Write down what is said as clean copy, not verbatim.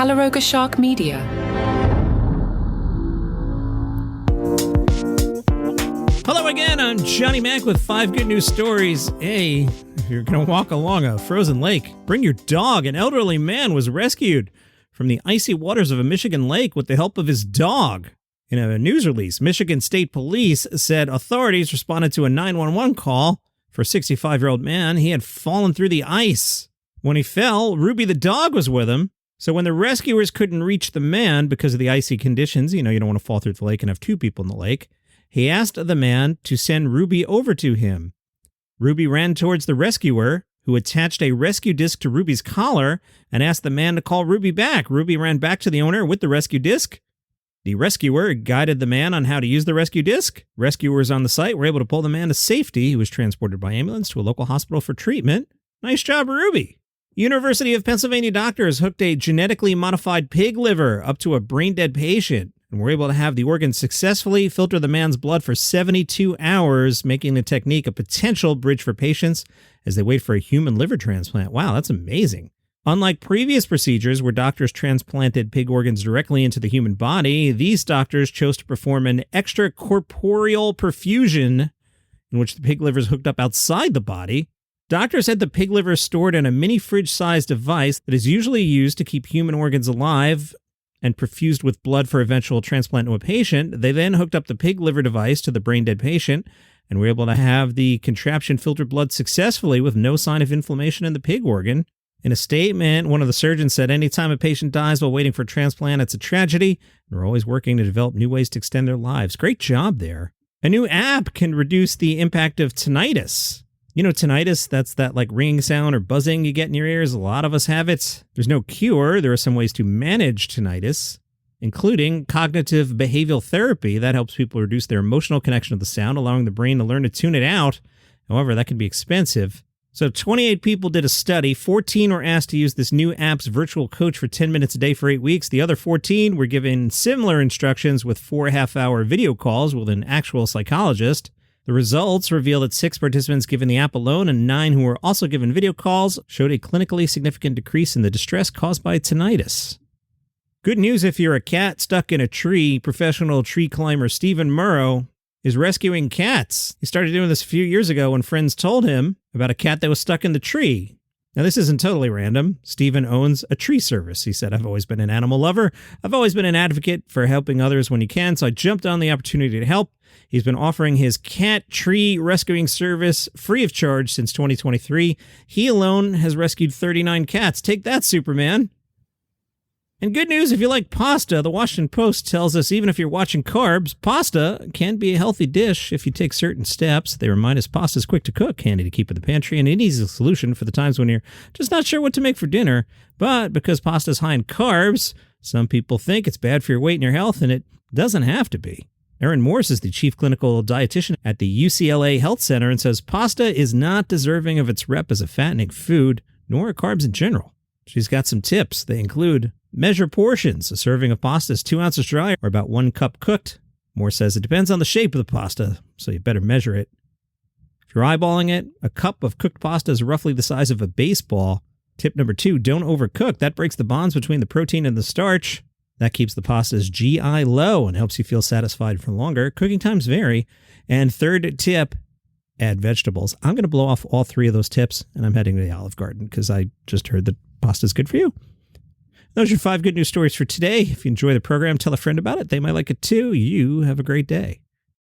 Calaroga Shark Media. Hello again, I'm Johnny Mac with 5 good news stories. Hey, if you're going to walk along a frozen lake, bring your dog. An elderly man was rescued from the icy waters of a Michigan lake with the help of his dog. In a news release, Michigan State Police said authorities responded to a 911 call for a 65-year-old man. He had fallen through the ice. When he fell, Ruby the dog was with him. So when the rescuers couldn't reach the man because of the icy conditions, you don't want to fall through the lake and have 2 people in the lake, he asked the man to send Ruby over to him. Ruby ran towards the rescuer, who attached a rescue disc to Ruby's collar and asked the man to call Ruby back. Ruby ran back to the owner with the rescue disc. The rescuer guided the man on how to use the rescue disc. Rescuers on the site were able to pull the man to safety. He was transported by ambulance to a local hospital for treatment. Nice job, Ruby. University of Pennsylvania doctors hooked a genetically modified pig liver up to a brain-dead patient and were able to have the organ successfully filter the man's blood for 72 hours, making the technique a potential bridge for patients as they wait for a human liver transplant. Wow, that's amazing. Unlike previous procedures where doctors transplanted pig organs directly into the human body, these doctors chose to perform an extracorporeal perfusion in which the pig liver is hooked up outside the body. Doctors had the pig liver stored in a mini fridge-sized device that is usually used to keep human organs alive and perfused with blood for eventual transplant to a patient. They then hooked up the pig liver device to the brain-dead patient and were able to have the contraption filter blood successfully with no sign of inflammation in the pig organ. In a statement, one of the surgeons said, "Anytime a patient dies while waiting for a transplant, it's a tragedy. And we're always working to develop new ways to extend their lives." Great job there. A new app can reduce the impact of tinnitus. You know, tinnitus, that's that like ringing sound or buzzing you get in your ears. A lot of us have it. There's no cure. There are some ways to manage tinnitus, including cognitive behavioral therapy. That helps people reduce their emotional connection to the sound, allowing the brain to learn to tune it out. However, that can be expensive. So 28 people did a study. 14 were asked to use this new app's virtual coach for 10 minutes a day for 8 weeks. The other 14 were given similar instructions with 4 half-hour video calls with an actual psychologist. The results reveal that 6 participants given the app alone and 9 who were also given video calls showed a clinically significant decrease in the distress caused by tinnitus. Good news if you're a cat stuck in a tree. Professional tree climber Stephen Murrow is rescuing cats. He started doing this a few years ago when friends told him about a cat that was stuck in the tree. Now, this isn't totally random. Stephen owns a tree service. He said, "I've always been an animal lover. I've always been an advocate for helping others when you can, so I jumped on the opportunity to help." He's been offering his cat tree rescuing service free of charge since 2023. He alone has rescued 39 cats. Take that, Superman. And good news if you like pasta. The Washington Post tells us even if you're watching carbs, pasta can be a healthy dish if you take certain steps. They remind us pasta is quick to cook, handy to keep in the pantry, and an easy solution for the times when you're just not sure what to make for dinner. But because pasta is high in carbs, some people think it's bad for your weight and your health, and it doesn't have to be. Erin Morse is the chief clinical dietitian at the UCLA Health Center and says pasta is not deserving of its rep as a fattening food, nor are carbs in general. She's got some tips. They include measure portions. A serving of pasta is 2 ounces dry or about 1 cup cooked. Morse says it depends on the shape of the pasta, so you better measure it. If you're eyeballing it, a cup of cooked pasta is roughly the size of a baseball. Tip number 2, don't overcook. That breaks the bonds between the protein and the starch. That keeps the pasta's GI low and helps you feel satisfied for longer. Cooking times vary. And third tip, add vegetables. I'm going to blow off all 3 of those tips, and I'm heading to the Olive Garden because I just heard that pasta is good for you. Those are your 5 good news stories for today. If you enjoy the program, tell a friend about it. They might like it too. You have a great day.